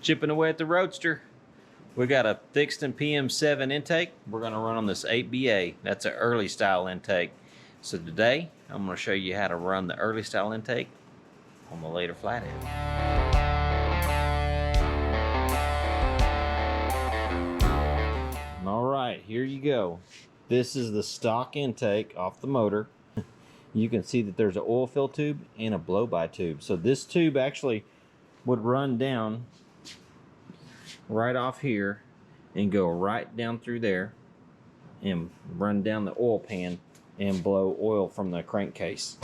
Chipping away at the roadster. We got a Thickstun PM-7 intake. We're going to run on this 8BA. That's an early style intake. So today, I'm going to show you how to run the early style intake on the later Flathead. All right, here you go. This is the stock intake off the motor. You can see that there's an oil fill tube and a blow-by tube. So this tube actually would run down right off here and go right down through there and run down the oil pan and blow oil from the crankcase.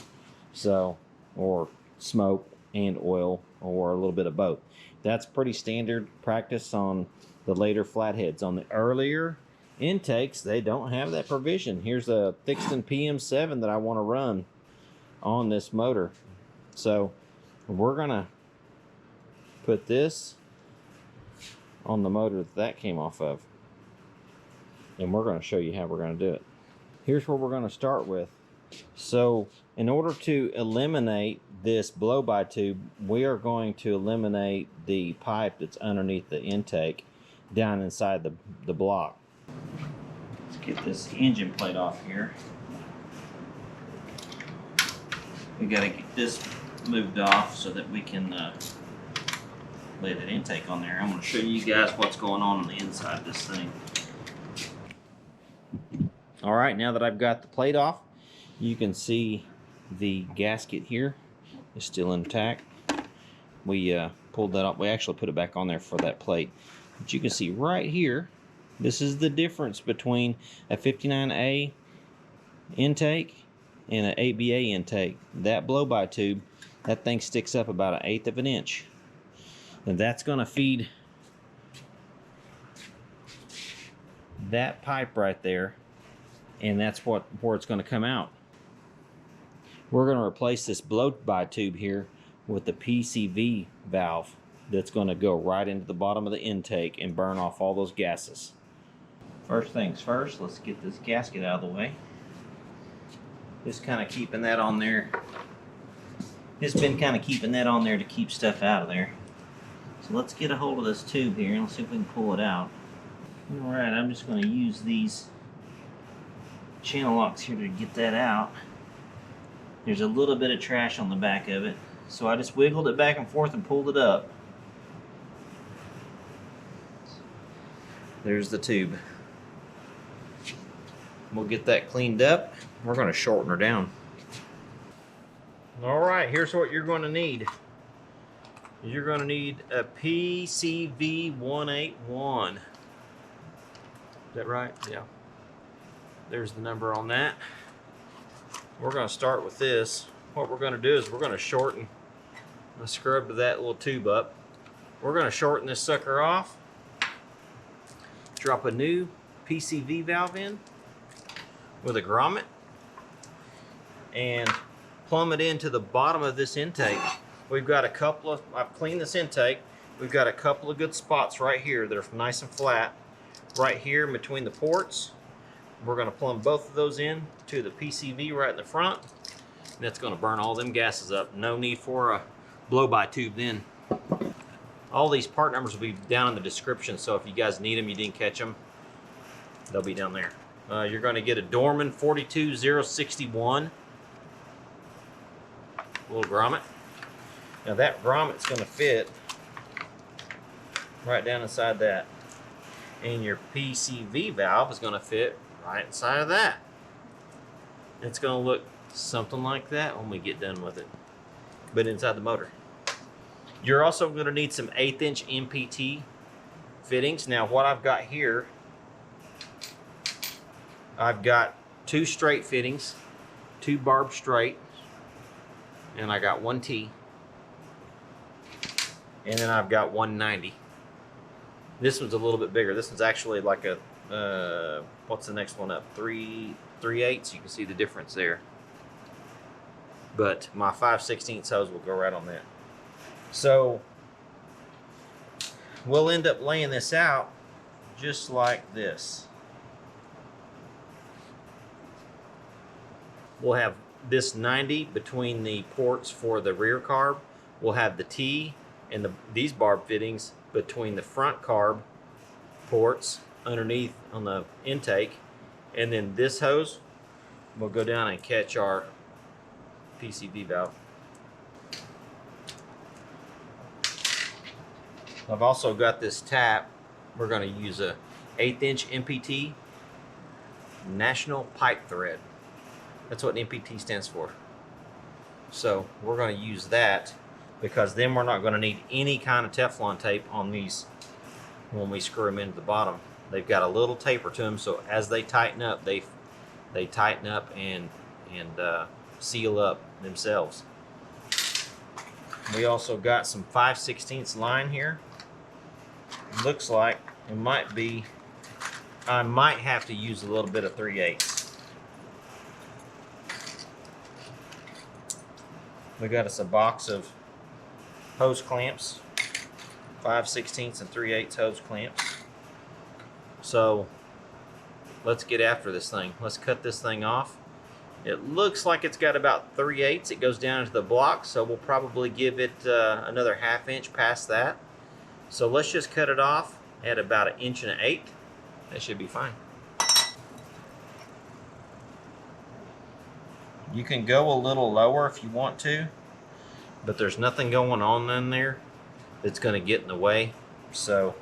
So, or smoke and oil, or a little bit of both. That's pretty standard practice on the later flatheads. On the earlier intakes, they don't have that provision. Here's a Thickstun PM-7 that I want to run on this motor. So we're gonna put this on the motor that came off of, and we're going to show you how we're going to do it. Here's where we're going to start with. So in order to eliminate this blow-by tube, we are going to eliminate the pipe that's underneath the intake down inside the block. Let's get this engine plate off here. We got to get this moved off so that we can lay that intake on there. I'm going to show you guys what's going on the inside of this thing. All right, now that I've got the plate off, you can see the gasket here is still intact. We pulled that off. We actually put it back on there for that plate. But you can see right here, this is the difference between a 59A intake and an 8BA intake. That blow-by tube, that thing sticks up about 1/8 of an inch. And that's going to feed that pipe right there, and that's where it's going to come out. We're going to replace this blow-by tube here with the PCV valve that's going to go right into the bottom of the intake and burn off all those gases. First things first, let's get this gasket out of the way. Just kind of keeping that on there. Just been kind of keeping that on there to keep stuff out of there. So let's get a hold of this tube here and let's see if we can pull it out. Alright, I'm just going to use these channel locks here to get that out. There's a little bit of trash on the back of it, so I just wiggled it back and forth and pulled it up. There's the tube. We'll get that cleaned up. We're going to shorten her down. Alright, here's what you're going to need. You're going to need a PCV 181. Is that right? Yeah. There's the number on that. We're going to start with this. What we're going to do is we're going to shorten the scrub to that little tube up. We're going to shorten this sucker off. Drop a new PCV valve in with a grommet and plumb it into the bottom of this intake. We've got a couple of, I've cleaned this intake. We've got a couple of good spots right here that are nice and flat. Right here in between the ports. We're going to plumb both of those in to the PCV right in the front. And that's going to burn all them gases up. No need for a blow-by tube then. All these part numbers will be down in the description, so if you guys need them, you didn't catch them, they'll be down there. You're going to get a Dorman 42061 little grommet. Now that grommet's going to fit right down inside that. And your PCV valve is going to fit right inside of that. It's going to look something like that when we get done with it, but inside the motor. You're also going to need some 1/8 inch NPT fittings. Now what I've got here, I've got 2 straight fittings, 2 barbed straight, and I got 1 T. And then I've got 190. This one's a little bit bigger. This one's actually like a, what's the next one up? 3/8. You can see the difference there. But my 5/16 hose will go right on that. So we'll end up laying this out just like this. We'll have this 90 between the ports for the rear carb. We'll have the T and these barb fittings between the front carb ports underneath on the intake, and then this hose will go down and catch our PCV valve. I've also got this tap. We're going to use a 1/8 inch NPT National Pipe Thread. That's what NPT stands for. So we're going to use that, because then we're not going to need any kind of Teflon tape on these when we screw them into the bottom. They've got a little taper to them, so as they tighten up, they tighten up and seal up themselves. We also got some 5/16 line here. Looks like it might be, I might have to use a little bit of 3/8. We got us a box of hose clamps, 5/16 and 3/8 hose clamps. So let's get after this thing. Let's cut this thing off. It looks like it's got about 3/8. It goes down into the block, so we'll probably give it another 1/2 inch past that. So let's just cut it off at about 1 1/8 inches. That should be fine. You can go a little lower if you want to, but there's nothing going on in there that's going to get in the way. So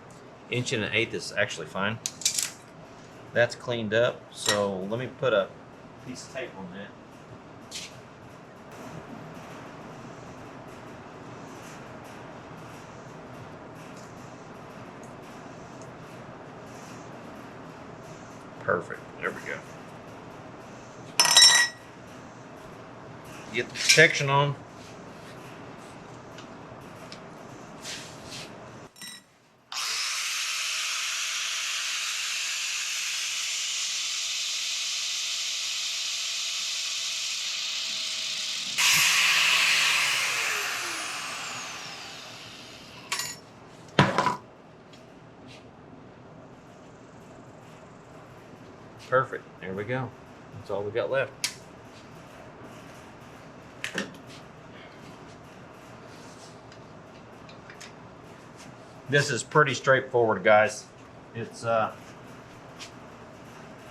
1 1/8 inches is actually fine. That's cleaned up, so let me put a piece of tape on that. Perfect. There we go. Get the protection on. Perfect. There we go. That's all we got left. This is pretty straightforward, guys. It's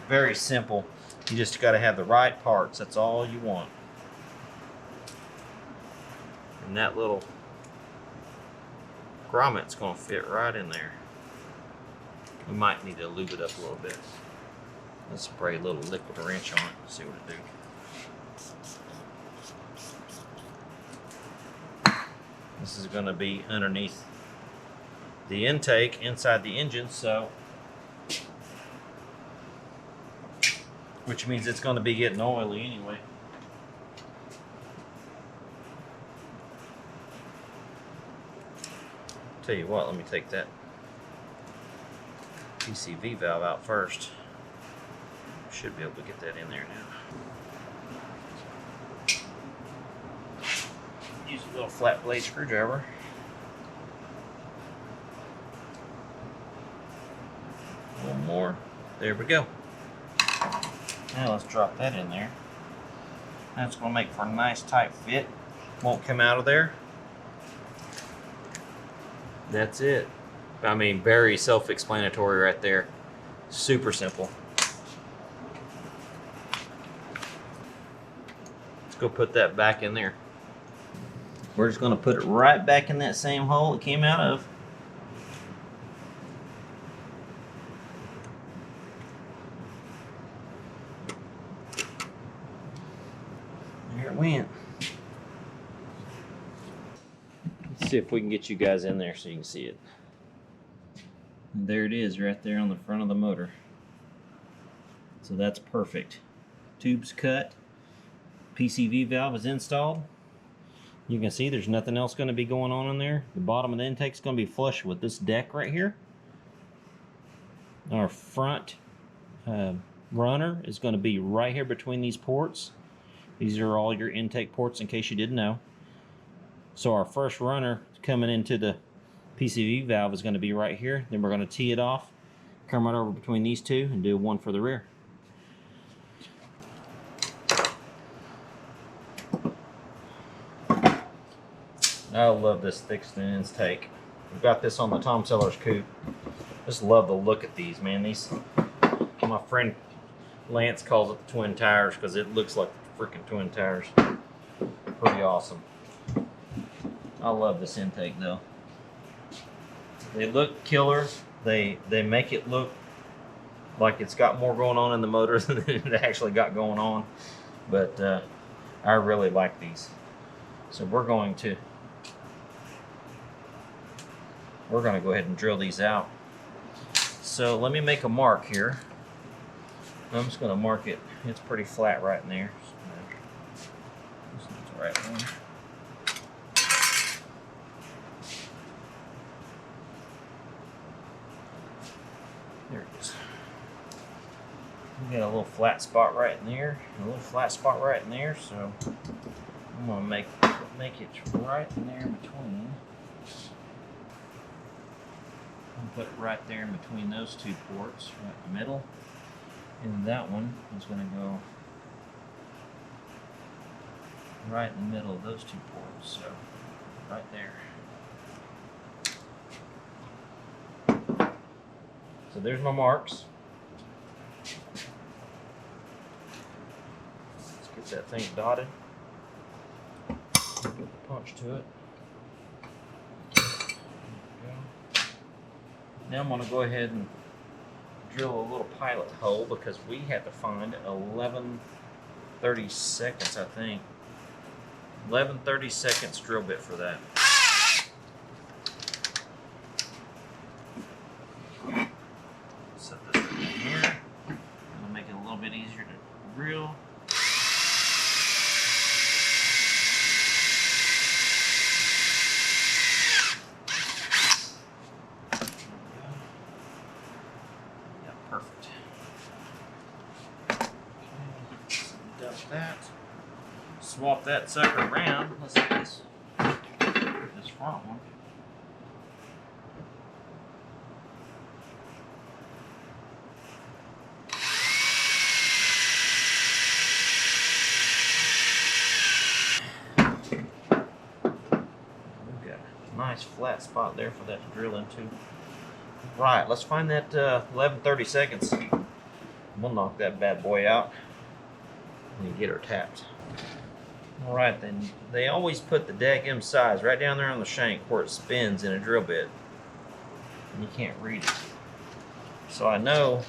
very simple. You just got to have the right parts. That's all you want. And that little grommet's going to fit right in there. We might need to lube it up a little bit. Let's spray a little liquid wrench on it and see what it do. This is going to be underneath the intake inside the engine, so which means it's going to be getting oily anyway. Tell you what, let me take that PCV valve out first. Should be able to get that in there now. Use a little flat blade screwdriver. One more. There we go. Now let's drop that in there. That's going to make for a nice tight fit. Won't come out of there. That's it. I mean, very self-explanatory right there. Super simple. Let's go put that back in there. We're just going to put it right back in that same hole it came out of. There it went. Let's see if we can get you guys in there so you can see it. And there it is right there on the front of the motor. So that's perfect. Tube's cut. PCV valve is installed. You can see there's nothing else going to be going on in there. The bottom of the intake is going to be flush with this deck right here. Our front runner is going to be right here between these ports. These are all your intake ports in case you didn't know. So our first runner coming into the PCV valve is going to be right here. Then we're going to tee it off, come right over between these two and do one for the rear. I love this Thickstun intake. We've got this on the Tom Sellers coupe. Just love the look at these, man. These, my friend Lance calls it the twin tires because it looks like freaking twin tires. Pretty awesome. I love this intake though. They look killer. They make it look like it's got more going on in the motor than it actually got going on. But I really like these. So we're going to go ahead and drill these out. So let me make a mark here. I'm just going to mark it. It's pretty flat right in there. This one's the right one. There it is. We got a little flat spot right in there, a little flat spot right in there. So I'm going to make it right in there in between. Put it right there in between those two ports, right in the middle. And that one is going to go right in the middle of those two ports, so right there. So there's my marks. Let's get that thing dotted. Get the punch to it. Now I'm going to go ahead and drill a little pilot hole because we have to find 11/32, I think. 11/32 drill bit for that. Set this in here. It'll make it a little bit easier to drill. That. Swap that sucker around. Let's get this front one. We've got a nice flat spot there for that to drill into. Right, let's find that 11/32. We'll knock that bad boy out and get her tapped. All right, then they always put the daggum size right down there on the shank where it spins in a drill bit, and you can't read it. So I know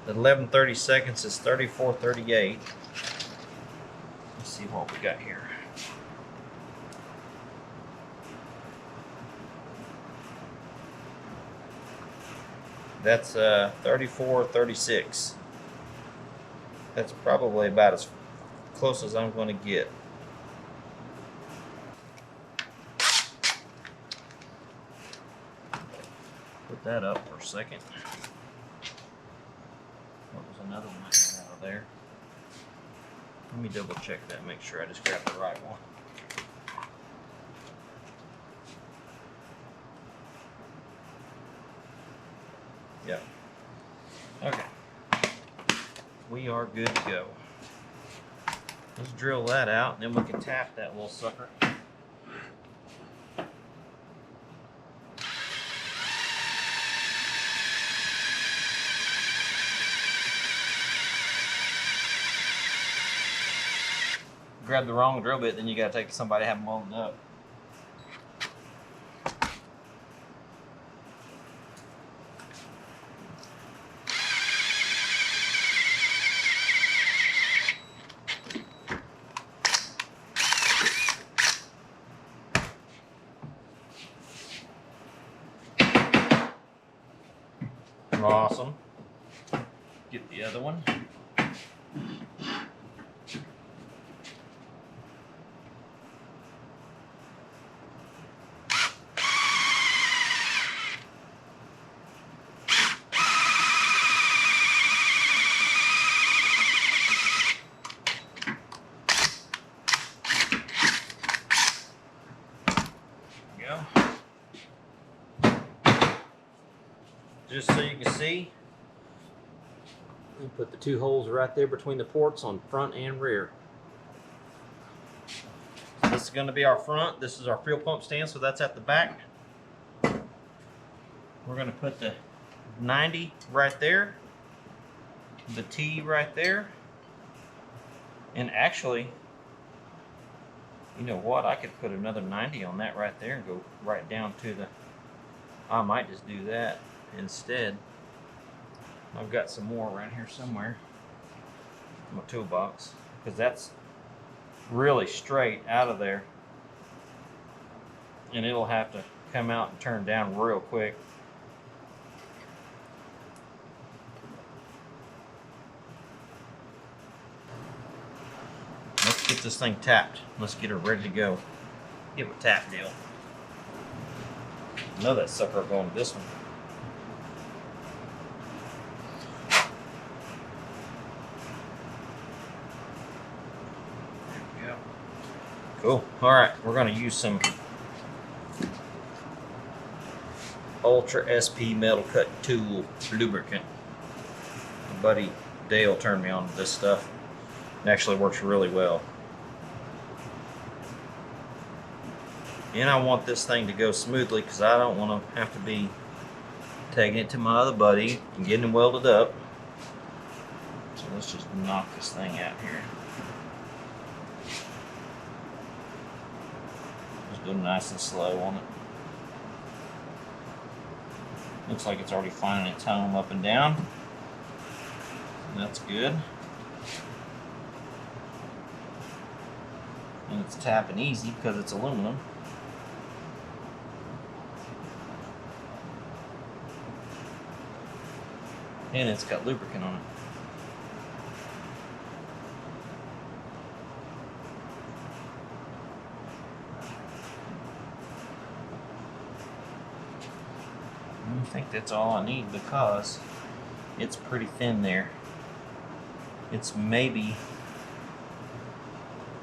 that 11/32 is 34/38. Let's see what we got here. That's 34/36. That's probably about as close as I'm going to get. Put that up for a second. What was another one I had out of there? Let me double check that, make sure I just grabbed the right one. Yep. Okay. We are good to go. Let's drill that out and then we can tap that little sucker. Grab the wrong drill bit, then you gotta take it to somebody and have them welded up. Awesome. Get the other one. There we go. Just so you can see, we put the two holes right there between the ports on front and rear. So this this is going to be our front. This is our fuel pump stand, so that's at the back. We're going to put the 90 right there, the T right there, and actually, you know what, I could put another 90 on that right there and go right down to the, I might just do that instead. I've got some more around here somewhere in my toolbox, because that's really straight out of there, and it'll have to come out and turn down real quick. Let's get this thing tapped. Let's get her ready to go. Give it a tap deal. I know that sucker going to this one. There we go. Cool. All right, we're going to use some Ultra SP metal cut tool lubricant. My buddy Dale turned me on to this stuff. It actually works really well. And I want this thing to go smoothly because I don't want to have to be taking it to my other buddy and getting him welded up. So let's just knock this thing out here. Just go nice and slow on it. Looks like it's already finding its home up and down. That's good. And it's tapping easy because it's aluminum. And it's got lubricant on it. I think that's all I need because it's pretty thin there. It's maybe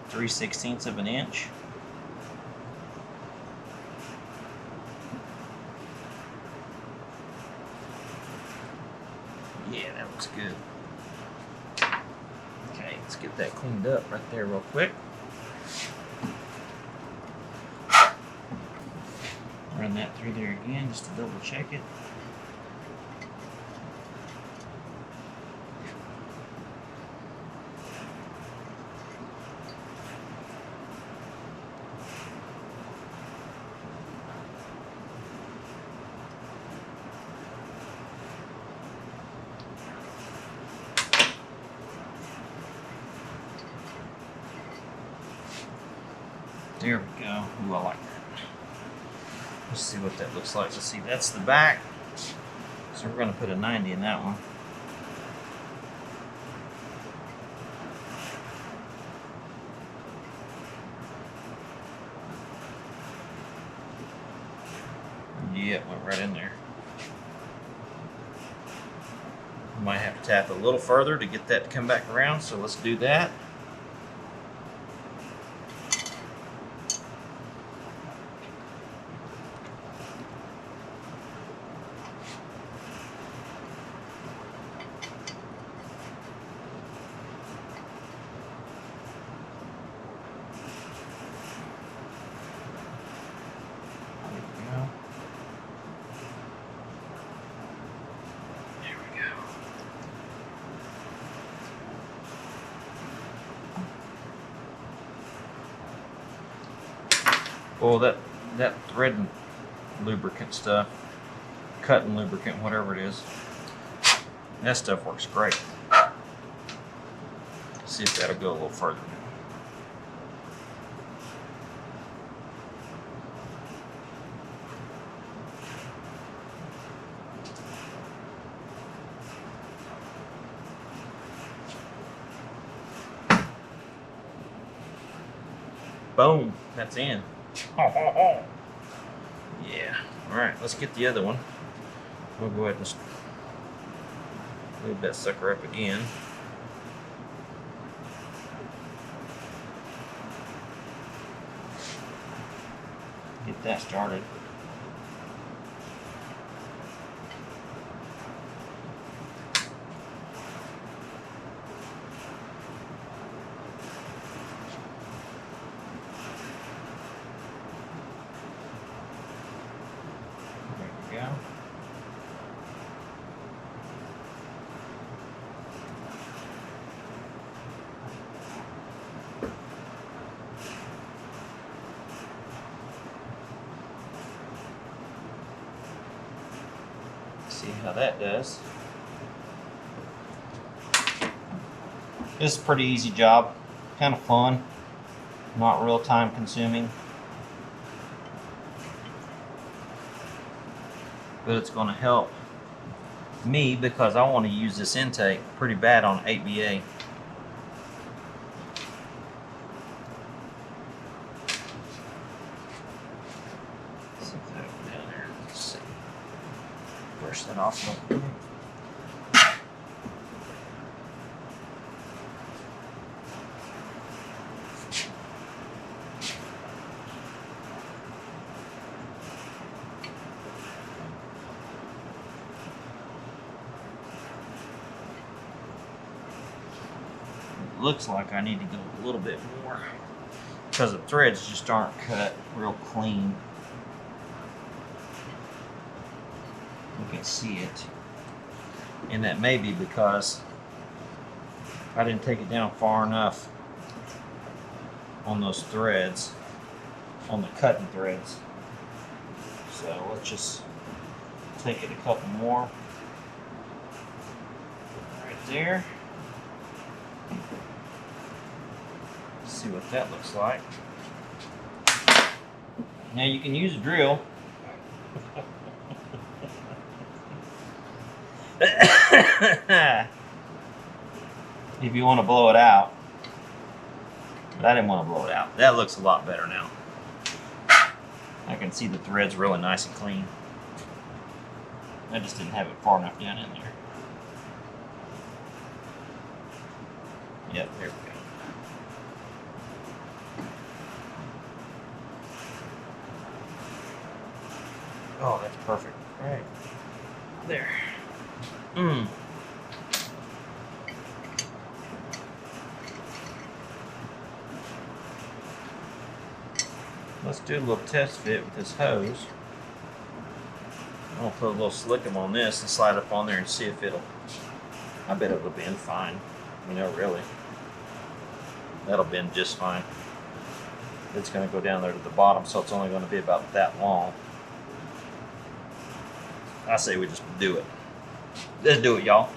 3/16 of an inch. Yeah, that looks good. Okay, let's get that cleaned up right there real quick. Run that through there again just to double check it. There we go. Ooh, I like that. Let's see what that looks like. Let's see, that's the back. So we're going to put a 90 in that one. Yeah, it went right in there. Might have to tap a little further to get that to come back around, so let's do that. Well, that threading lubricant stuff, cutting lubricant, whatever it is, that stuff works great. Let's see if that'll go a little further. Boom, that's in. Yeah. All right, let's get the other one. We'll go ahead and move that sucker up again. Get that started. See how that does. This is a pretty easy job, kind of fun, not real time consuming, but it's going to help me because I want to use this intake pretty bad on 8BA. Down there. Let's see. Brush that off real quick. Looks like I need to go a little bit more because the threads just aren't cut real clean. You can see it, and that may be because I didn't take it down far enough on those threads, on the cutting threads. So let's just take it a couple more right there. See what that looks like. Now you can use a drill. If you want to blow it out. But I didn't want to blow it out. That looks a lot better now. I can see the threads really nice and clean. I just didn't have it far enough down in there. Yep, there we go. Oh, that's perfect. Right there. Let's do a little test fit with this hose. I'm gonna put a little slickum on this and slide up on there and see if it'll. I bet it'll bend fine. You know, really. That'll bend just fine. It's gonna go down there to the bottom, so it's only gonna be about that long. I say we just do it. Let's do it, y'all.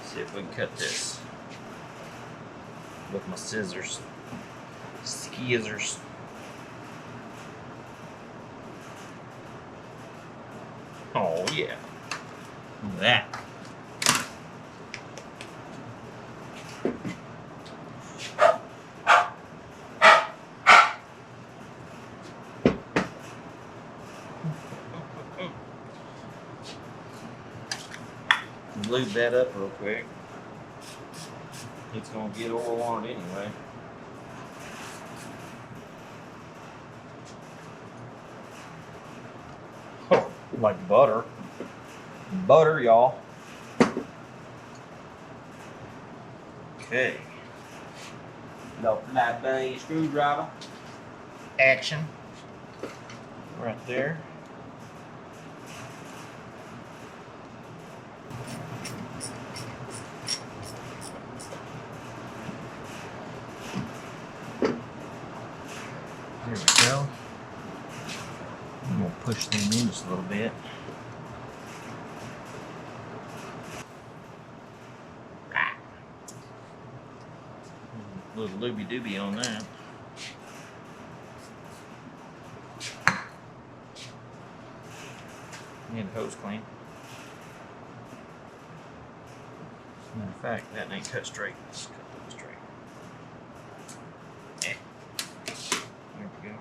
See if we can cut this with my scissors. Skizzers. Oh yeah. Look at that. Lube that up real quick. It's gonna get oil on it anyway. Oh, like butter. Butter, y'all. Okay. Little flat blade screwdriver. Action. Right there. There we go. I'm going to push them in just a little bit. A little looby dooby on that. Need a hose clean. Matter of fact, that ain't cut straight. Let's cut that straight. There we go.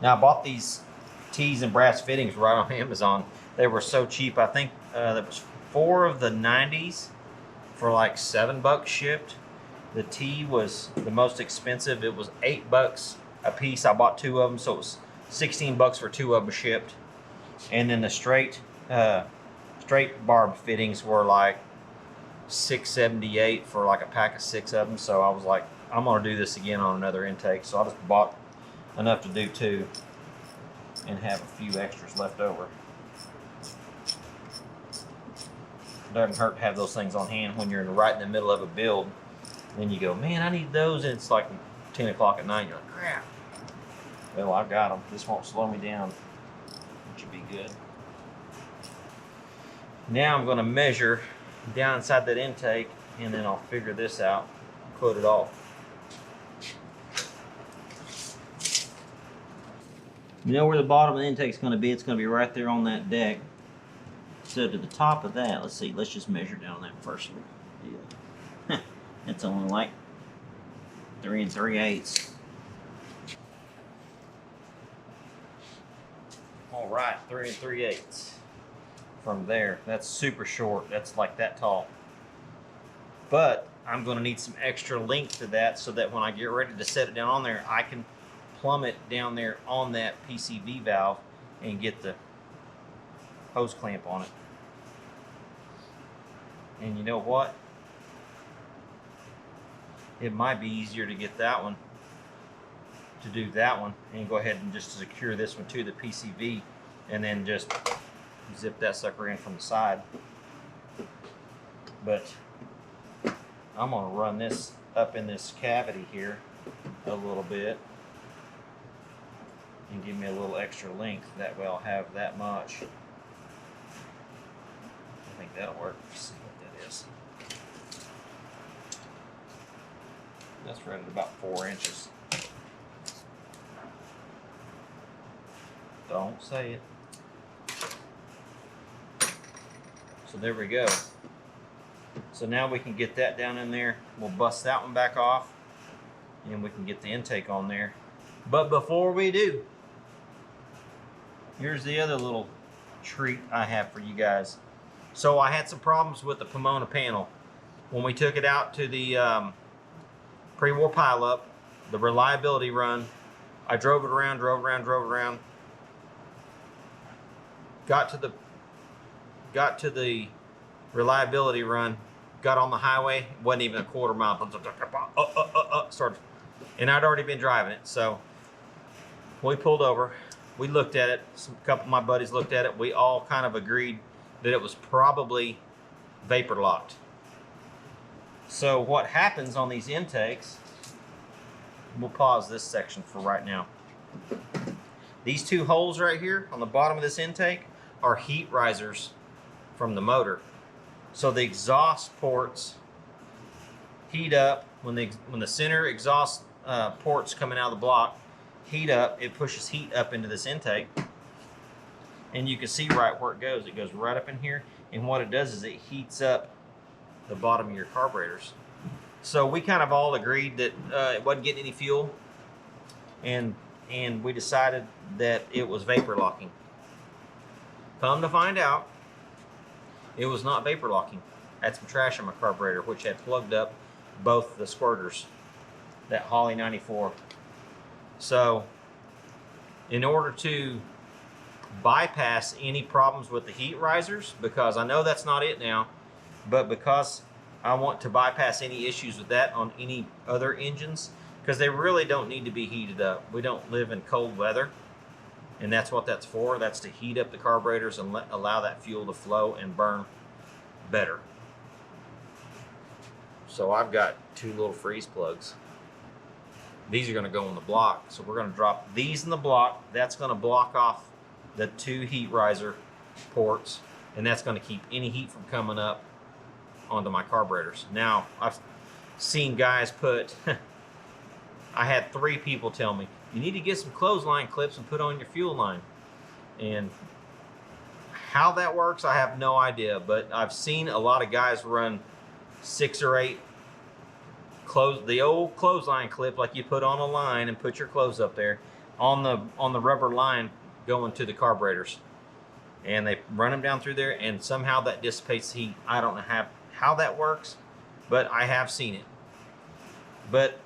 Now I bought these T's and brass fittings right on Amazon. They were so cheap. I think that was 4 of the 90s for like $7 shipped. The T was the most expensive. It was $8 a piece. I bought 2 of them, so it was $16 for 2 of them shipped. And then the straight straight barb fittings were like $6.78 for like a pack of 6 of them. So I was like, I'm gonna do this again on another intake. So I just bought enough to do 2 and have a few extras left over. Doesn't hurt to have those things on hand when you're right in the middle of a build. And then you go, man, I need those, and it's like 10 o'clock at night. You're like, crap. Well, I've got them. This won't slow me down, which would be good. Now I'm going to measure down inside that intake, and then I'll figure this out, quote it off. You know where the bottom of the intake is going to be? It's going to be right there on that deck. So to the top of that, let's see, let's just measure down that first one. It's only like 3 3/8. All right, 3 3/8. From there, that's super short. That's like that tall. But I'm going to need some extra length to that so that when I get ready to set it down on there, I can plumb it down there on that PCV valve and get the hose clamp on it. And you know what? It might be easier to get that one, to do that one, and go ahead and just secure this one to the PCV, and then just zip that sucker in from the side. But I'm going to run this up in this cavity here a little bit and give me a little extra length. That way I'll have that much. I think that'll work. Let's see what that is. That's right at about 4 inches. Don't say it. So there we go. So now we can get that down in there. We'll bust that one back off, and we can get the intake on there. But before we do, here's the other little treat I have for you guys. So I had some problems with the Pomona panel. When we took it out to the pre-war pileup, the reliability run, I drove it around, got to the reliability run, got on the highway, wasn't even a quarter mile, started, and I'd already been driving it. So we pulled over, we looked at it, a couple of my buddies looked at it, we all kind of agreed that it was probably vapor locked. So what happens on these intakes, we'll pause this section for right now. These 2 holes right here on the bottom of this intake are heat risers from the motor. So the exhaust ports heat up when the center exhaust ports coming out of the block heat up. It pushes heat up into this intake, and you can see right where it goes. It goes right up in here, and what it does is it heats up the bottom of your carburetors. So we kind of all agreed that it wasn't getting any fuel, and we decided that it was vapor locking. Come to find out, it was not vapor locking. I had some trash in my carburetor, which had plugged up both the squirters, that Holly 94. So in order to bypass any problems with the heat risers, because I know that's not it now, but because I want to bypass any issues with that on any other engines, because they really don't need to be heated up. We don't live in cold weather, and that's what that's for. That's to heat up the carburetors and allow that fuel to flow and burn better. So I've got 2 little freeze plugs. These are going to go on the block, so we're going to drop these in the block. That's going to block off the 2 heat riser ports, and that's going to keep any heat from coming up onto my carburetors. Now, I've seen guys put, I had 3 people tell me, you need to get some clothesline clips and put on your fuel line. And how that works, I have no idea, but I've seen a lot of guys run 6 or 8 the old clothesline clip, like you put on a line and put your clothes up there on the rubber line going to the carburetors, and they run them down through there, and somehow that dissipates the heat. I don't know how that works, but I have seen it. But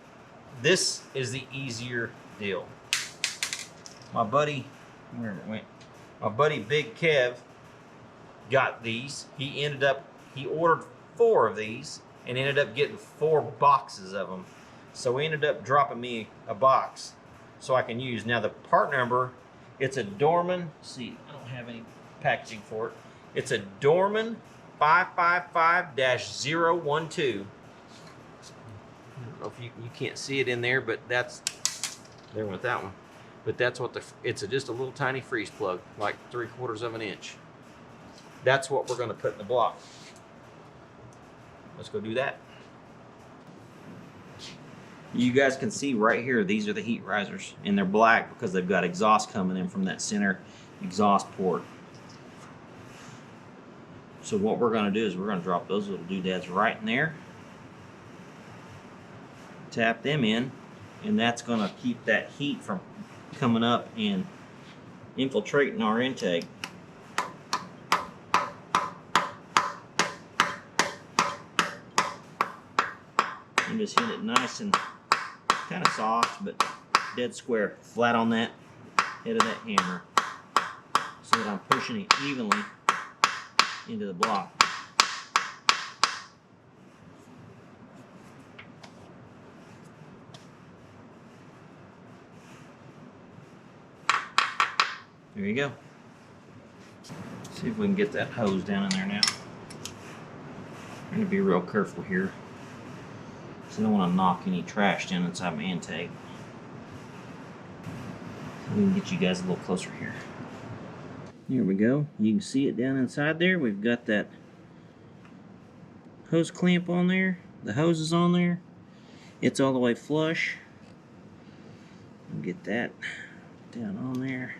this is the easier deal. My buddy, where it went? My buddy Big Kev got these. He ordered 4 of these and ended up getting 4 boxes of them. So he ended up dropping me a box so I can use. Now the part number, it's a Dorman, see, I don't have any packaging for it. It's a Dorman 555-012. I don't know if you can't see it in there, but that's, there went that one. But that's what it's just a little tiny freeze plug, like 3/4 of an inch. That's what we're gonna put in the block. Let's go do that. You guys can see right here, these are the heat risers, and they're black because they've got exhaust coming in from that center exhaust port. So what we're gonna do is we're gonna drop those little doodads right in there, tap them in, and that's gonna keep that heat from coming up and infiltrating our intake. And just hit it nice and kind of soft, but dead square, flat on that head of that hammer, so that I'm pushing it evenly into the block. There you go. See if we can get that hose down in there now. I'm going to be real careful here, so I don't want to knock any trash down inside my intake. So we can get you guys a little closer here. Here we go. You can see it down inside there. We've got that hose clamp on there. The hose is on there. It's all the way flush. Get that down on there.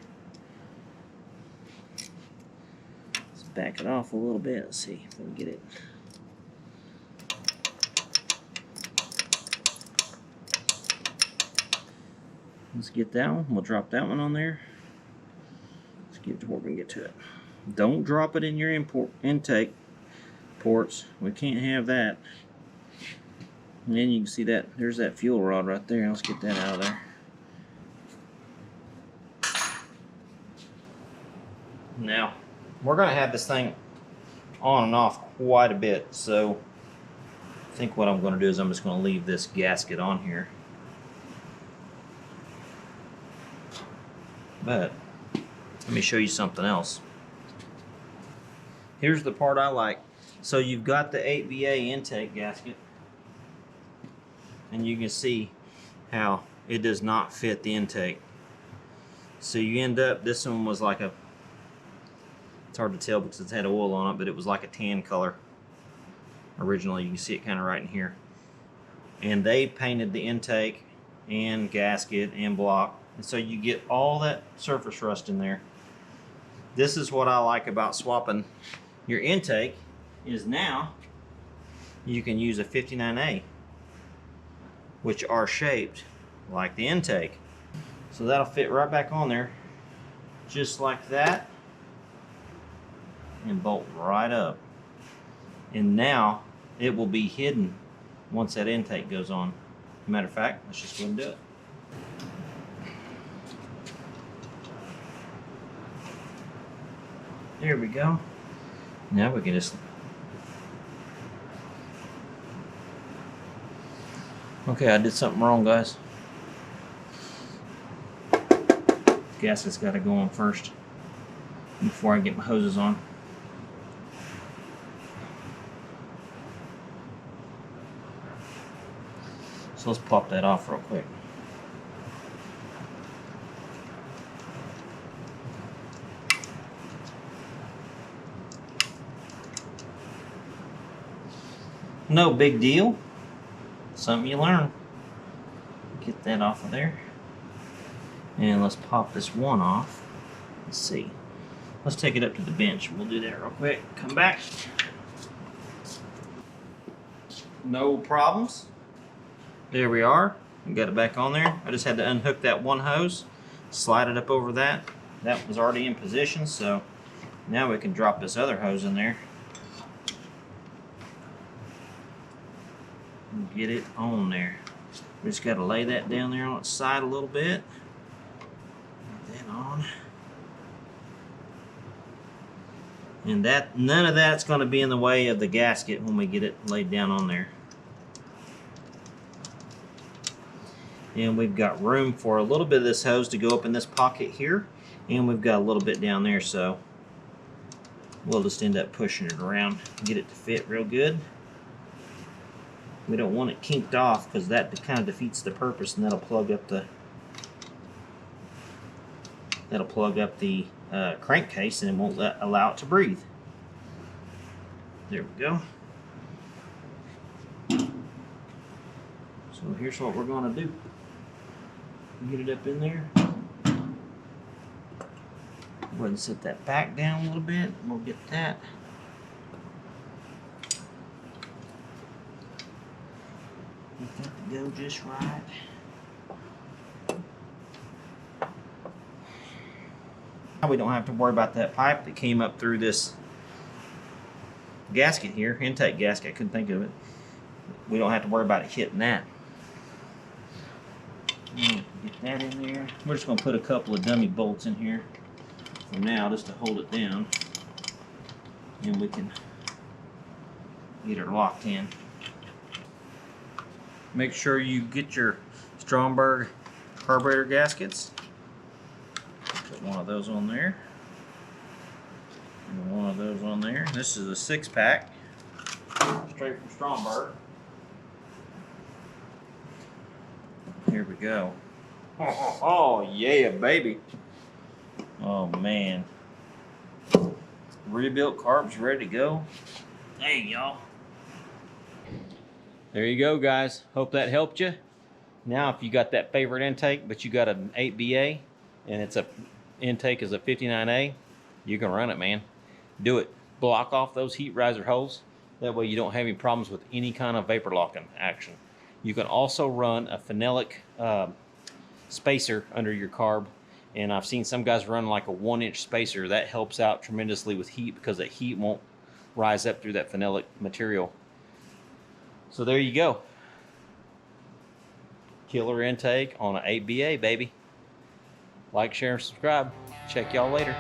Let's back it off a little bit. Let's see if we can get it. Let's get that one. We'll drop that one on there. Let's get to where we can get to it. Don't drop it in your intake ports. We can't have that. And then you can see that there's that fuel rod right there. Let's get that out of there. Now, we're going to have this thing on and off quite a bit, so I think what I'm going to do is I'm just going to leave this gasket on here. But let me show you something else. Here's the part I like. So you've got the 8VA intake gasket, and you can see how it does not fit the intake. So you end up, this one was like a, it's hard to tell because it's had oil on it, but it was like a tan color originally. You can see it kind of right in here. And they painted the intake and gasket and block, and so you get all that surface rust in there. This is what I like about swapping your intake, is now you can use a 59A, which are shaped like the intake. So that'll fit right back on there just like that and bolt right up. And now it will be hidden once that intake goes on. Matter of fact, let's just go and do it. There we go. Now we can just, okay, I did something wrong, guys. Gasket's got to go on first before I get my hoses on. So let's pop that off real quick. No big deal. Something you learn. Get that off of there. And let's pop this one off. Let's see. Let's take it up to the bench. We'll do that real quick. Come back. No problems. There we are. We got it back on there. I just had to unhook that one hose, slide it up over that. That was already in position, so now we can drop this other hose in there and get it on there. We just got to lay that down there on its side a little bit. Get that on. And none of that's going to be in the way of the gasket when we get it laid down on there. And we've got room for a little bit of this hose to go up in this pocket here, and we've got a little bit down there, so we'll just end up pushing it around, get it to fit real good. We don't want it kinked off because that kind of defeats the purpose, and that'll plug up the crankcase, and it won't allow it to breathe. There we go. So here's what we're going to do. Get it up in there. Go ahead and set that back down a little bit, and we'll get that. Get that to go just right. Now we don't have to worry about that pipe that came up through this gasket here, intake gasket, I couldn't think of it. We don't have to worry about it hitting that. Get that in there. We're just going to put a couple of dummy bolts in here for now just to hold it down, and we can get her locked in. Make sure you get your Stromberg carburetor gaskets. Put one of those on there, and one of those on there. This is a 6-pack, straight from Stromberg. Here we go. Oh yeah, baby. Oh man. Rebuilt carbs ready to go. Dang, y'all. There you go, guys. Hope that helped you. Now, if you got that favorite intake, but you got an 8BA, and it's a intake is a 59A, you can run it, man. Do it. Block off those heat riser holes. That way you don't have any problems with any kind of vapor locking action. You can also run a phenolic spacer under your carb, and I've seen some guys run like a 1-inch spacer. That helps out tremendously with heat because that heat won't rise up through that phenolic material. So there you go. Killer intake on an 8BA, baby. Like, share, and subscribe. Check y'all later.